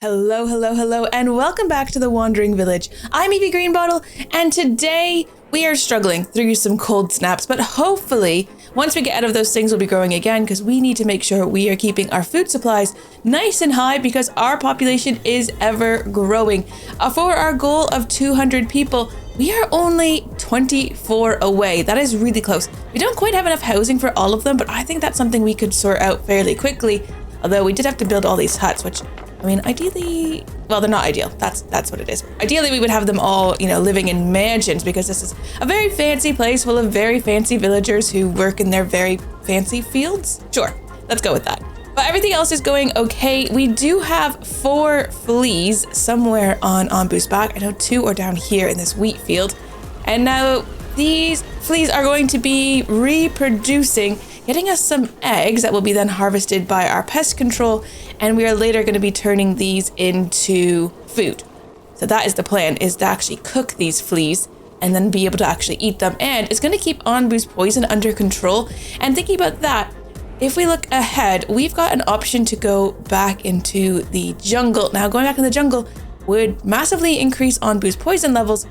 Hello, hello, hello, and welcome back to the Wandering Village. I'm Evie Greenbottle, and today we are struggling through some cold snaps, but hopefully, once we get out of those things, we'll be growing again, because we need to make sure we are keeping our food supplies nice and high, because our population is ever growing. For our goal of 200 people, we are only 24 away. That is really close. We don't quite have enough housing for all of them, but I think that's something we could sort out fairly quickly, although we did have to build all these huts, which I mean, ideally, well, they're not ideal. That's what it is. Ideally, we would have them all, living in mansions, because this is a very fancy place full of very fancy villagers who work in their very fancy fields. Sure, let's go with that. But everything else is going okay. We do have 4 fleas somewhere on Onbu's back. I know 2 are down here in this wheat field. And now these fleas are going to be reproducing, getting us some eggs that will be then harvested by our pest control, and we are later going to be turning these into food. So that is the plan, is to actually cook these fleas and then be able to actually eat them, and it's going to keep Onbu's poison under control. And thinking about that, if we look ahead, we've got an option to go back into the jungle. Now, going back in the jungle would massively increase Onbu's poison levels,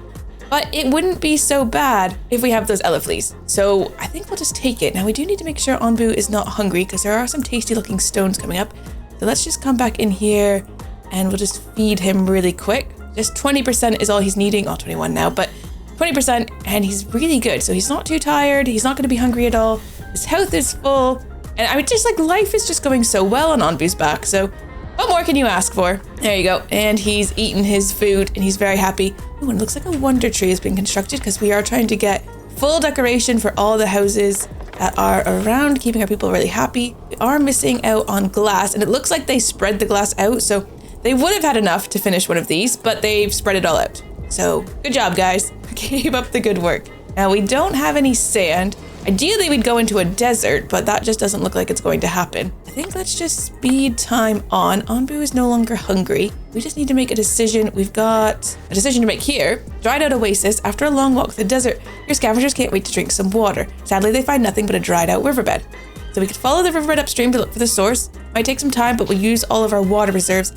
but it wouldn't be so bad if we have those fleas. So I think we'll just take it. Now we do need to make sure Onbu is not hungry, because there are some tasty looking stones coming up. So let's just come back in here and we'll just feed him really quick. Just 20% is all he's needing. Oh, 21 now, but 20%, and he's really good. So he's not too tired. He's not going to be hungry at all. His health is full. And I mean, just like life is just going so well on Onbu's back. So what more can you ask for? There you go. And he's eaten his food and he's very happy. Ooh, and it looks like a wonder tree has been constructed, because we are trying to get full decoration for all the houses that are around, keeping our people really happy. We are missing out on glass, and it looks like they spread the glass out, so they would have had enough to finish one of these, but they've spread it all out. So good job, guys. Keep up the good work. Now we don't have any sand. Ideally, we'd go into a desert, but that just doesn't look like it's going to happen. I think let's just speed time on. Onbu is no longer hungry. We just need to make a decision. We've got a decision to make here. Dried out oasis. After a long walk through the desert, your scavengers can't wait to drink some water. Sadly, they find nothing but a dried out riverbed. So we could follow the riverbed upstream to look for the source. Might take some time, but we'll use all of our water reserves.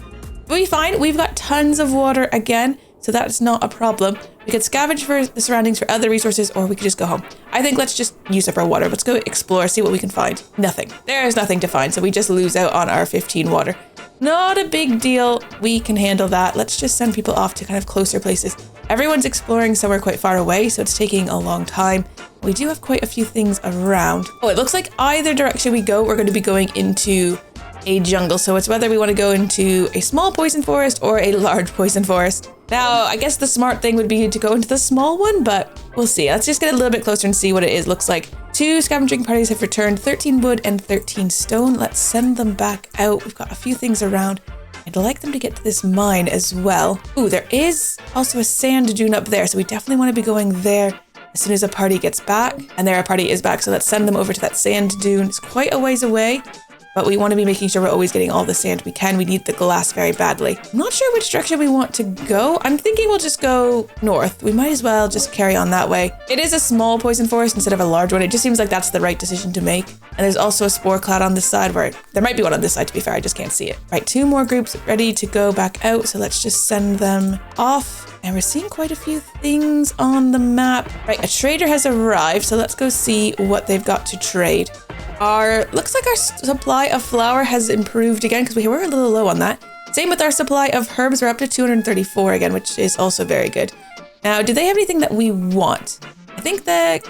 We'll be fine. We've got tons of water again, so that's not a problem. We could scavenge for the surroundings for other resources, or we could just go home. I think let's just use up our water. Let's go explore, see what we can find. Nothing. There is nothing to find, so we just lose out on our 15 water. Not a big deal. We can handle that. Let's just send people off to kind of closer places. Everyone's exploring somewhere quite far away, so it's taking a long time. We do have quite a few things around. Oh, it looks like either direction we go, we're going to be going into a jungle. So it's whether we want to go into a small poison forest or a large poison forest. Now, I guess the smart thing would be to go into the small one, but we'll see. Let's just get a little bit closer and see what it is. Looks like 2 scavenging parties have returned, 13 wood and 13 stone. Let's send them back out. We've got a few things around. I'd like them to get to this mine as well. Ooh, there is also a sand dune up there, so we definitely want to be going there as soon as a party gets back. And there, a party is back, so let's send them over to that sand dune. It's quite a ways away, but we want to be making sure we're always getting all the sand we can. We need the glass very badly. I'm not sure which direction we want to go. I'm thinking we'll just go north. We might as well just carry on that way. It is a small poison forest instead of a large one. It just seems like that's the right decision to make. And there's also a spore cloud on this side, where there might be one on this side, to be fair. I just can't see it. Right, 2 more groups ready to go back out. So let's just send them off. And we're seeing quite a few things on the map. Right, a trader has arrived. So let's go see what they've got to trade. Looks like our supply of flour has improved again, because we were a little low on that. Same with our supply of herbs. We're up to 234 again, which is also very good. Now, do they have anything that we want? I think the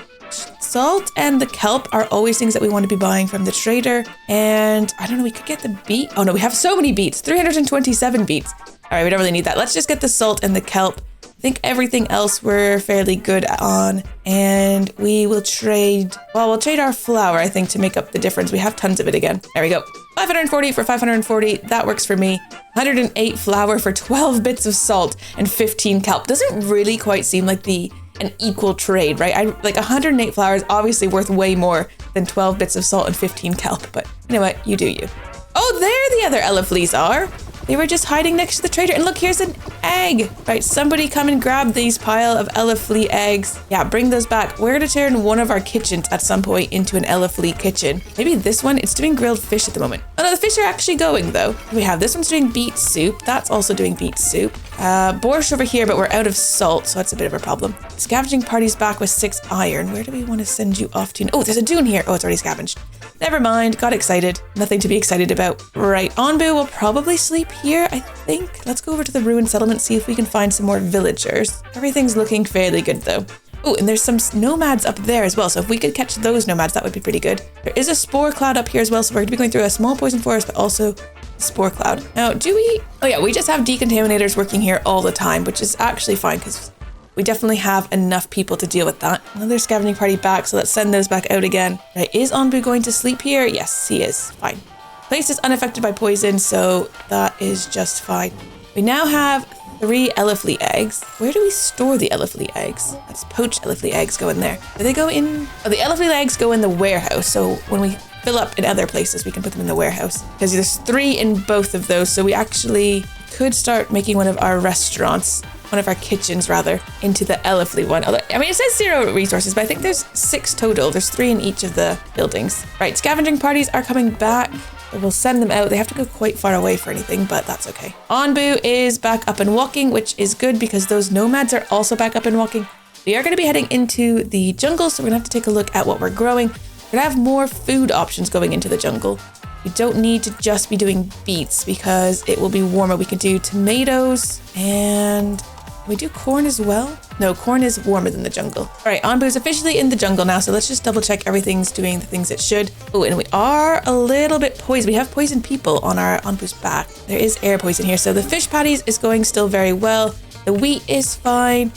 salt and the kelp are always things that we want to be buying from the trader. And I don't know, we could get the beet. Oh no, we have so many beets, 327 beets. All right, we don't really need that. Let's just get the salt and the kelp. I think everything else we're fairly good on, and we will trade, we'll trade our flour, I think, to make up the difference. We have tons of it again. There we go. 540 for 540. That works for me. 108 flour for 12 bits of salt and 15 kelp. Doesn't really quite seem like an equal trade, right? Like 108 flour is obviously worth way more than 12 bits of salt and 15 kelp, but you know what? You do you. Oh, there the other fleas are. They were just hiding next to the trader. And look, here's an egg. Right, somebody come and grab these pile of Eleflee eggs. Yeah, bring those back. We're going to turn one of our kitchens at some point into an Eleflee kitchen. Maybe this one, it's doing grilled fish at the moment. Oh no, the fish are actually going though. We have this one's doing beet soup. That's also doing beet soup. Borscht over here, but we're out of salt, so that's a bit of a problem. Scavenging party's back with 6 iron. Where do we want to send you off to? Oh, there's a dune here. Oh, it's already scavenged. Never mind, got excited. Nothing to be excited about. Right, Onbu will probably sleep here, I think. Let's go over to the ruined settlement, see if we can find some more villagers. Everything's looking fairly good though. Oh, and there's some nomads up there as well, so if we could catch those nomads, that would be pretty good. There is a spore cloud up here as well, so we're going to be going through a small poison forest, but also a spore cloud. Now, do we... Oh yeah, we just have decontaminators working here all the time, which is actually fine, because we definitely have enough people to deal with that. Another scavenging party back, so let's send those back out again. Right, is Onbu going to sleep here? Yes, he is. Fine. Place is unaffected by poison, so that is just fine. We now have 3 Eleflee eggs. Where do we store the Eleflee eggs? Let's poach Eleflee eggs go in there. Do they go in? Oh, the Eleflee eggs go in the warehouse, so when we fill up in other places, we can put them in the warehouse. Because there's 3 in both of those, so we actually could start making one of our restaurants, one of our kitchens rather, into the Eleflee one. Although, I mean, it says 0 resources, but I think there's 6 total. There's 3 in each of the buildings. Right, scavenging parties are coming back. We'll send them out. They have to go quite far away for anything, but that's okay. Onbu is back up and walking, which is good because those nomads are also back up and walking. We are going to be heading into the jungle, so we're going to have to take a look at what we're growing. We're going to have more food options going into the jungle. We don't need to just be doing beets because it will be warmer. We can do tomatoes and... Can we do corn as well? No, corn is warmer than the jungle. All right, Onbu is officially in the jungle now, so let's just double check everything's doing the things it should. Oh, and we are a little bit poisoned. We have poisoned people on our Onbu's back. There is air poison here, so the fish patties is going still very well. The wheat is fine.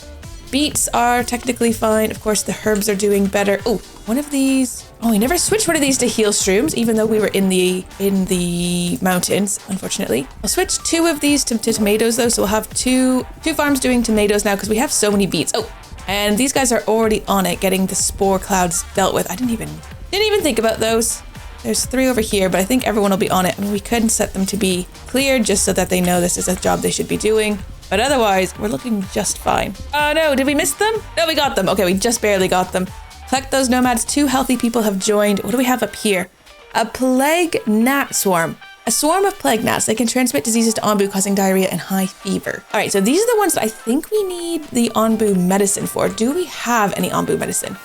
Beets are technically fine. Of course, the herbs are doing better. Oh, one of these. Oh, we never switched one of these to heal shrooms, even though we were in the mountains, unfortunately. I'll switch 2 of these to tomatoes though, so we'll have two farms doing tomatoes now because we have so many beets. Oh, and these guys are already on it, getting the spore clouds dealt with. I didn't even think about those. There's 3 over here, but I think everyone will be on it. I mean, we could set them to be cleared just so that they know this is a job they should be doing. But otherwise, we're looking just fine. Oh no, did we miss them? No, we got them. Okay, we just barely got them. Collect those nomads. 2 healthy people have joined. What do we have up here? A plague gnat swarm. A swarm of plague gnats. They can transmit diseases to Onbu, causing diarrhea and high fever. All right, so these are the ones that I think we need the Onbu medicine for. Do we have any Onbu medicine?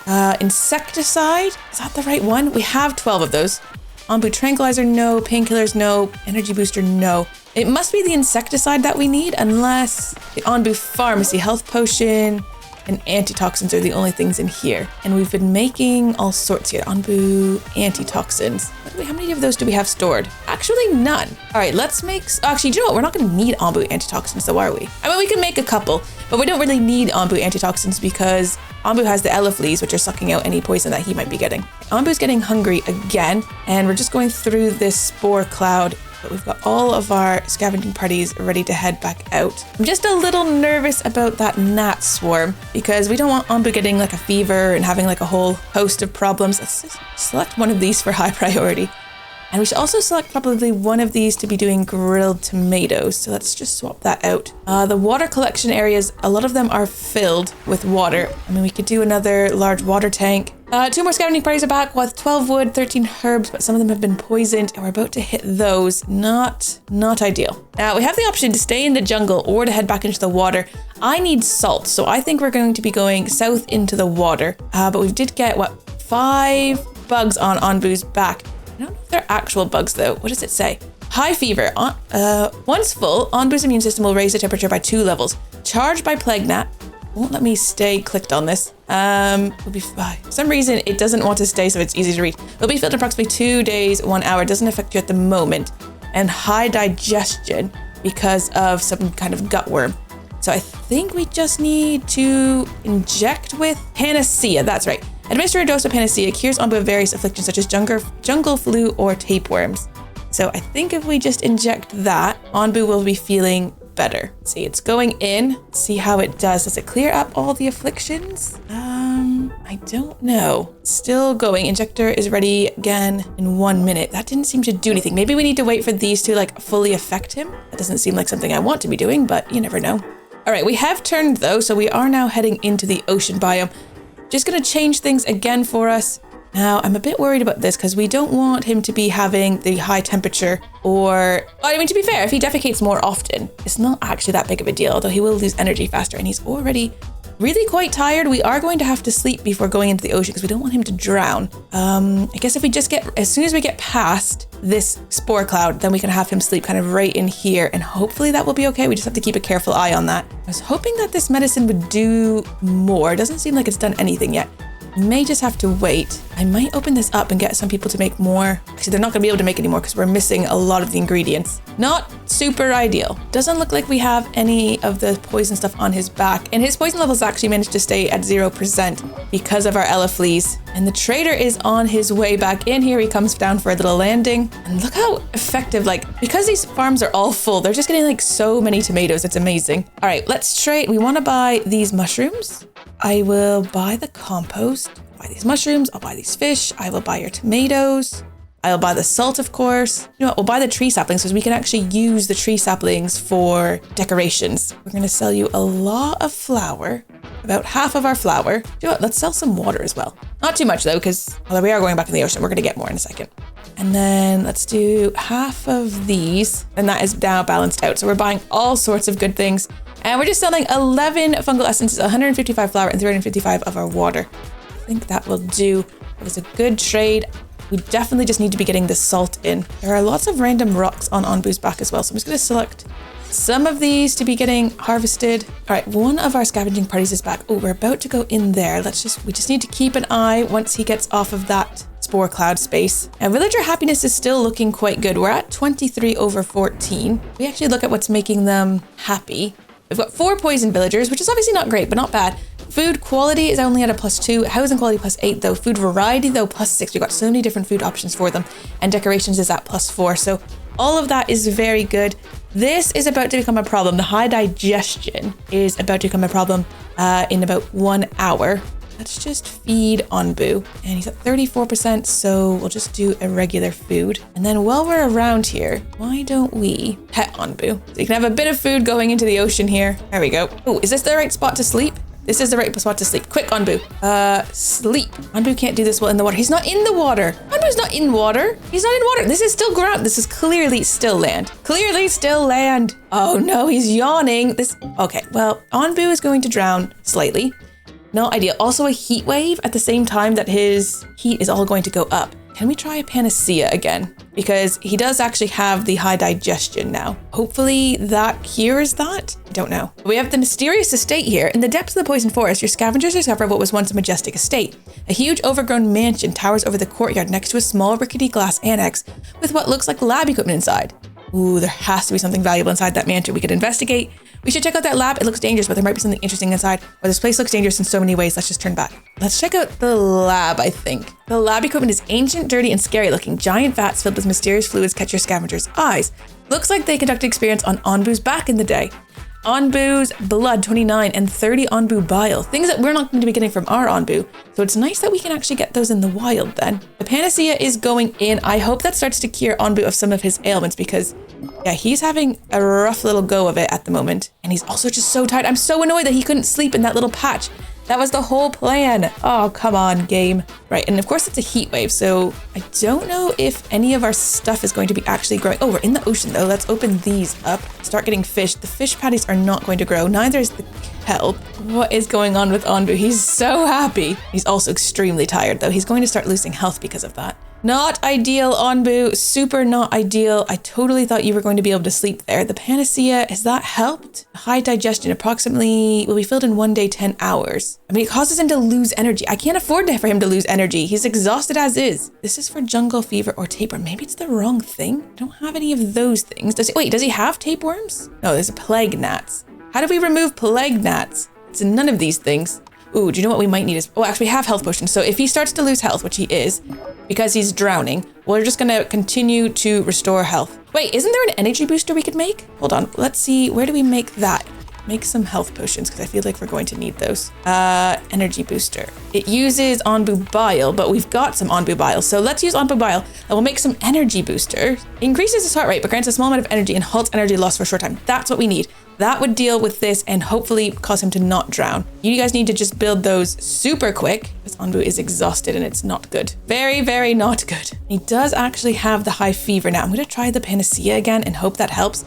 Insecticide? Is that the right one? We have 12 of those. Onbu tranquilizer, no. Painkillers, no. Energy booster, no. It must be the insecticide that we need, unless the Onbu pharmacy, health potion, and antitoxins are the only things in here. And we've been making all sorts here. Onbu antitoxins. How many of those do we have stored? Actually, none. All right, let's make... Actually, do you know what? We're not going to need Onbu antitoxins, though, are we? I mean, we can make a couple, but we don't really need Onbu antitoxins because Onbu has the Eleflees, which are sucking out any poison that he might be getting. Onbu's getting hungry again, and we're just going through this spore cloud. But we've got all of our scavenging parties ready to head back out. I'm just a little nervous about that gnat swarm because we don't want Onbu getting like a fever and having like a whole host of problems. Let's just select one of these for high priority. And we should also select probably one of these to be doing grilled tomatoes. So let's just swap that out. The water collection areas, a lot of them are filled with water. I mean, we could do another large water tank. 2 more scavenging parties are back with 12 wood, 13 herbs, but some of them have been poisoned and we're about to hit those. Not ideal. Now we have the option to stay in the jungle or to head back into the water. I need salt, so I think we're going to be going south into the water. But we did get, 5 bugs on Onbu's back. I don't know if they're actual bugs though. What does it say? High fever. Once full, Onbu's immune system will raise the temperature by 2 levels. Charged by plague gnat. Won't let me stay clicked on this. For some reason, it doesn't want to stay, so it's easy to read. Will be filled in approximately 2 days, 1 hour. Doesn't affect you at the moment. And high digestion because of some kind of gut worm. So I think we just need to inject with panacea. That's right. Administer a dose of panacea cures Onbu various afflictions such as jungle flu or tapeworms. So I think if we just inject that, Onbu will be feeling better. See, it's going in. See how it does. Does it clear up all the afflictions? I I don't know. Still going. Injector is ready again in 1 minute. That didn't seem to do anything. Maybe we need to wait for these to like fully affect him. That doesn't seem like something I want to be doing, but you never know. All right, we have turned though, so we are now heading into the ocean biome. Just gonna change things again for us. Now, I'm a bit worried about this because we don't want him to be having the high temperature or, I mean, to be fair, if he defecates more often, it's not actually that big of a deal, although he will lose energy faster and he's already really quite tired. We are going to have to sleep before going into the ocean because we don't want him to drown. I guess if we just as soon as we get past this spore cloud, then we can have him sleep kind of right in here and hopefully that will be okay. We just have to keep a careful eye on that. I was hoping that this medicine would do more. It doesn't seem like it's done anything yet. May just have to wait. I might open this up and get some people to make more. Actually, they're not going to be able to make any more because we're missing a lot of the ingredients. Not super ideal. Doesn't look like we have any of the poison stuff on his back. And his poison levels actually managed to stay at 0% because of our Ella fleas. And the trader is on his way back in. Here he comes down for a little landing. And look how effective, like, because these farms are all full, they're just getting like so many tomatoes. It's amazing. All right, let's trade. We want to buy these mushrooms. I will buy the compost, buy these mushrooms, I'll buy these fish, I will buy your tomatoes, I'll buy the salt, of course. You know what, we'll buy the tree saplings because we can actually use the tree saplings for decorations. We're going to sell you a lot of flour, about half of our flour. You know what, let's sell some water as well. Not too much though, because although we are going back in the ocean, we're going to get more in a second. And then let's do half of these, and that is now balanced out. So we're buying all sorts of good things. And we're just selling 11 fungal essences, 155 flour, and 355 of our water. I think that will do. It was a good trade. We definitely just need to be getting the salt in. There are lots of random rocks on Onbu's back as well. So I'm just going to select some of these to be getting harvested. All right, one of our scavenging parties is back. Oh, we're about to go in there. We just need to keep an eye once he gets off of that spore cloud space. And villager happiness is still looking quite good. We're at 23/14. We actually look at what's making them happy. We've got 4 poison villagers, which is obviously not great, but not bad. Food quality is only at a +2. Housing quality +8 though. Food variety though +6. We've got so many different food options for them. And decorations is at +4. So all of that is very good. This is about to become a problem. The high digestion is about to become a problem in about 1 hour. Let's just feed Onbu. And he's at 34%, so we'll just do a regular food. And then while we're around here, why don't we pet Onbu? So you can have a bit of food going into the ocean here. There we go. Oh, is this the right spot to sleep? This is the right spot to sleep. Quick, Onbu. Sleep. Onbu can't do this well in the water. He's not in the water. Onbu's not in water. He's not in water. This is still ground. This is clearly still land. Clearly still land. Oh no, he's yawning. Okay, well, Onbu is going to drown slightly. Not ideal. Also a heat wave at the same time that his heat is all going to go up. Can we try a panacea again? Because he does actually have the high digestion now. Hopefully that cures that? I don't know. We have the mysterious estate here. In the depths of the poison forest, your scavengers discover what was once a majestic estate. A huge overgrown mansion towers over the courtyard next to a small rickety glass annex with what looks like lab equipment inside. Ooh, there has to be something valuable inside that mansion. We could investigate. We should check out that lab. It looks dangerous, but there might be something interesting inside. Or this place looks dangerous in so many ways. Let's just turn back. Let's check out the lab, I think. The lab equipment is ancient, dirty, and scary looking. Giant vats filled with mysterious fluids catch your scavengers' eyes. Looks like they conducted experiments on Onbu's back in the day. Onbu's blood, 29, and 30 Onbu bile. Things that we're not going to be getting from our Onbu. So it's nice that we can actually get those in the wild then. The panacea is going in. I hope that starts to cure Onbu of some of his ailments because, yeah, he's having a rough little go of it at the moment. And he's also just so tired. I'm so annoyed that he couldn't sleep in that little patch. That was the whole plan. Oh, come on, game. Right, and of course it's a heat wave, so I don't know if any of our stuff is going to be actually growing. Oh, we're in the ocean though. Let's open these up. Start getting fish. The fish patties are not going to grow. Neither is the kelp. What is going on with Onbu? He's so happy. He's also extremely tired though. He's going to start losing health because of that. Not ideal, Onbu. Super not ideal. I totally thought you were going to be able to sleep there. The panacea, has that helped? High digestion approximately will be filled in 1 day, 10 hours. I mean, it causes him to lose energy. I can't afford for him to lose energy. He's exhausted as is. This is for jungle fever or tapeworm. Maybe it's the wrong thing. I don't have any of those things. Does he have tapeworms? No, there's a plague gnats. How do we remove plague gnats? It's none of these things. Ooh, do you know what we might need is, oh, actually we have health potions. So if he starts to lose health, which he is, because he's drowning, we're just gonna continue to restore health. Wait, isn't there an energy booster we could make? Hold on, let's see, where do we make that? make some health potions because I feel like we're going to need those. Energy booster. It uses Onbu bile, but we've got some Onbu bile. So let's use Onbu bile and we'll make some energy booster. Increases his heart rate, but grants a small amount of energy and halts energy loss for a short time. That's what we need. That would deal with this and hopefully cause him to not drown. You guys need to just build those super quick because Onbu is exhausted and it's not good. Very, very not good. He does actually have the high fever now. I'm going to try the panacea again and hope that helps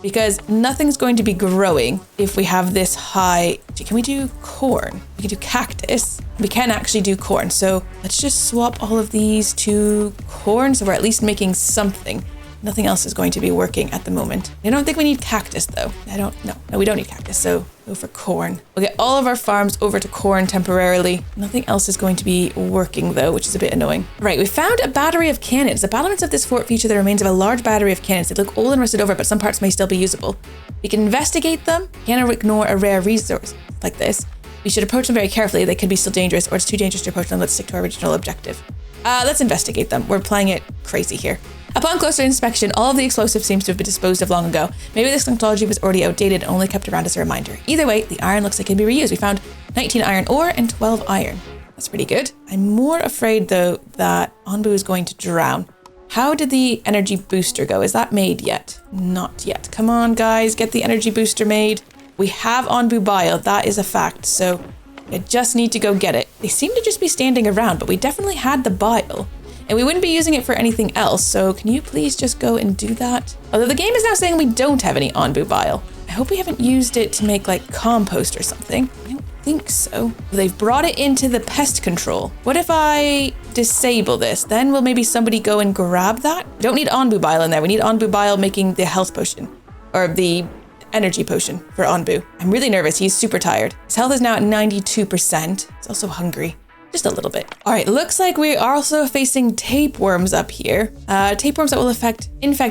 because nothing's going to be growing if we have this high. Can we do corn? We can do cactus. We can actually do corn. So let's just swap all of these to corn so we're at least making something. Nothing else is going to be working at the moment. I don't think we need cactus though. No, we don't need cactus. So go for corn. We'll get all of our farms over to corn temporarily. Nothing else is going to be working though, which is a bit annoying. Right, we found a battery of cannons. The battlements of this fort feature the remains of a large battery of cannons. They look old and rusted over, but some parts may still be usable. We can investigate them. Cannot ignore a rare resource like this. We should approach them very carefully. They could be still dangerous, or it's too dangerous to approach them. Let's stick to our original objective. Let's investigate them. We're playing it crazy here. Upon closer inspection, all of the explosives seems to have been disposed of long ago. Maybe this technology was already outdated and only kept around as a reminder. Either way, the iron looks like it can be reused. We found 19 iron ore and 12 iron. That's pretty good. I'm more afraid though that Onbu is going to drown. How did the energy booster go? Is that made yet? Not yet. Come on guys, get the energy booster made. We have Onbu bile, that is a fact. So I just need to go get it. They seem to just be standing around, but we definitely had the bile. And we wouldn't be using it for anything else, so can you please just go and do that? Although the game is now saying we don't have any Onbu bile. I hope we haven't used it to make like compost or something. I don't think so. They've brought it into the pest control. What if I disable this? Then will maybe somebody go and grab that? We don't need Onbu bile in there. We need Onbu bile making the health potion or the energy potion for Onbu. I'm really nervous. He's super tired. His health is now at 92%. He's also hungry. Just a little bit. All right, looks like we are also facing tapeworms up here. Tapeworms that will infect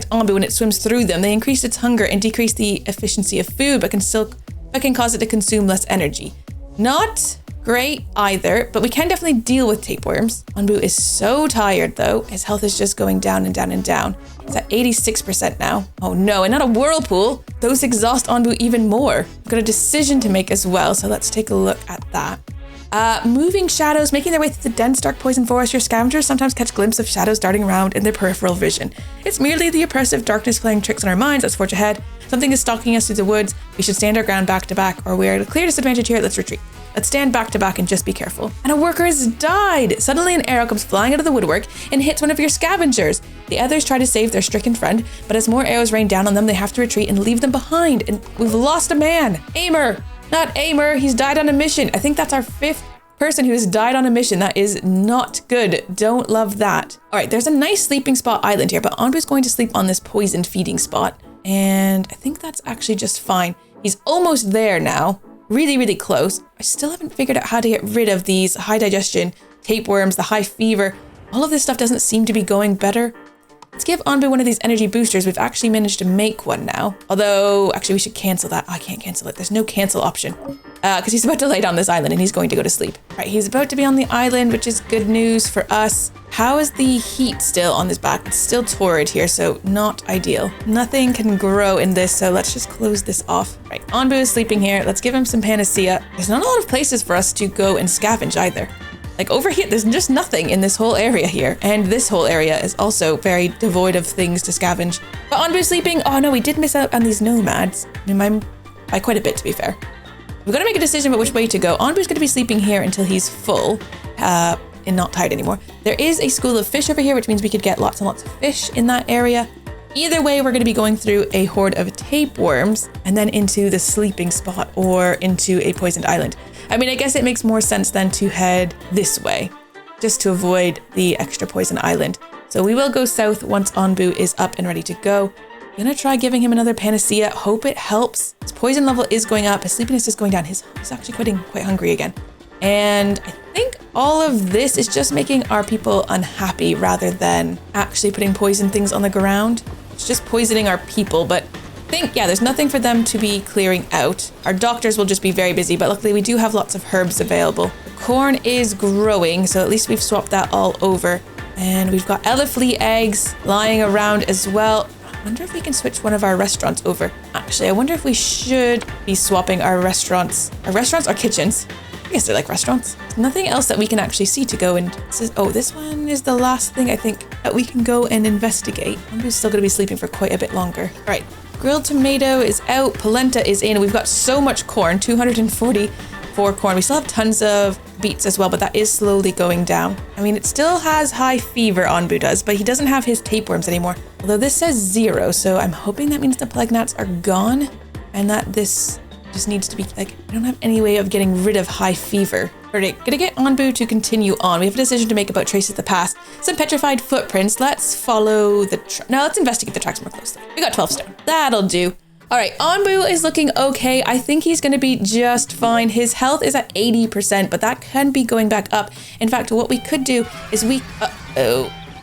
Onbu when it swims through them. They increase its hunger and decrease the efficiency of food, but can cause it to consume less energy. Not great either, but we can definitely deal with tapeworms. Onbu is so tired though. His health is just going down and down and down. It's at 86% now. Oh no, and not a whirlpool. Those exhaust Onbu even more. We've got a decision to make as well, so let's take a look at that. Moving shadows, making their way through the dense, dark poison forest. Your scavengers sometimes catch glimpses of shadows darting around in their peripheral vision. It's merely the oppressive darkness playing tricks on our minds. Let's forge ahead. Something is stalking us through the woods. We should stand our ground back to back, or we're at a clear disadvantage here. Let's retreat. Let's stand back to back and just be careful. And a worker has died. Suddenly an arrow comes flying out of the woodwork and hits one of your scavengers. The others try to save their stricken friend, but as more arrows rain down on them, they have to retreat and leave them behind. And we've lost a man. Aimer, not Aimer. He's died on a mission. I think that's our 5th person who has died on a mission. That is not good. Don't love that. All right, there's a nice sleeping spot island here, but Onbu's going to sleep on this poisoned feeding spot. And I think that's actually just fine. He's almost there now. Really, really close. I still haven't figured out how to get rid of these high digestion, tapeworms, the high fever. All of this stuff doesn't seem to be going better. Let's give Onbu one of these energy boosters. We've actually managed to make one now. Although, actually, we should cancel that. I can't cancel it. There's no cancel option. Because he's about to lay down this island and he's going to go to sleep. Right, he's about to be on the island, which is good news for us. How is the heat still on his back? It's still torrid here, so not ideal. Nothing can grow in this, so let's just close this off. Right, Onbu is sleeping here. Let's give him some panacea. There's not a lot of places for us to go and scavenge either. Like over here, there's just nothing in this whole area here. And this whole area is also very devoid of things to scavenge. But Onbu's sleeping. Oh no, we did miss out on these nomads. I mean, by quite a bit, to be fair. We've got to make a decision about which way to go. Onbu's going to be sleeping here until he's full and not tired anymore. There is a school of fish over here, which means we could get lots and lots of fish in that area. Either way, we're going to be going through a horde of tapeworms and then into the sleeping spot or into a poisoned island. I mean, I guess it makes more sense than to head this way, just to avoid the extra poison island. So we will go south once Onbu is up and ready to go. I'm gonna try giving him another panacea. Hope it helps. His poison level is going up. His sleepiness is going down. He's actually getting quite hungry again. And I think all of this is just making our people unhappy rather than actually putting poison things on the ground. It's just poisoning our people, but there's nothing for them to be clearing out. Our doctors will just be very busy, but luckily we do have lots of herbs available. Corn is growing, so at least we've swapped that all over. And we've got eleflee eggs lying around as well. wonder if we can switch one of our restaurants over. Actually, I wonder if we should be swapping our restaurants. Our restaurants or kitchens? I guess they're like restaurants. There's nothing else that we can actually see to go and... this one is the last thing I think that we can go and investigate. Onbu's still going to be sleeping for quite a bit longer. All right, grilled tomato is out. Polenta is in. We've got so much corn, 244 corn. We still have tons of beets as well, but that is slowly going down. I mean, it still has high fever, Onbu does, but he doesn't have his tapeworms anymore. Although this says 0, so I'm hoping that means the plague gnats are gone and that this just needs to be like, I don't have any way of getting rid of high fever. All right, gonna get Onbu to continue on. We have a decision to make about traces of the past. Some petrified footprints. Let's follow the now let's investigate the tracks more closely. We got 12 stone. That'll do. All right, Onbu is looking okay. I think he's gonna be just fine. His health is at 80%, but that can be going back up. In fact, what we could do is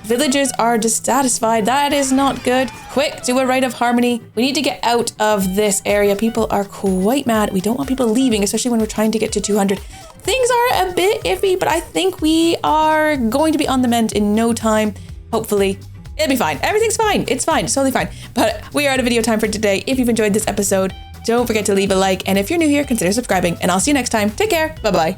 villagers are dissatisfied. That is not good. Quick, do a rite of harmony. We need to get out of this area. People are quite mad. We don't want people leaving, especially when we're trying to get to 200. Things are a bit iffy, but I think we are going to be on the mend in no time. Hopefully. It'll be fine. Everything's fine. It's fine. It's totally fine. But we are out of video time for today. If you've enjoyed this episode, don't forget to leave a like. And if you're new here, consider subscribing. And I'll see you next time. Take care. Bye-bye.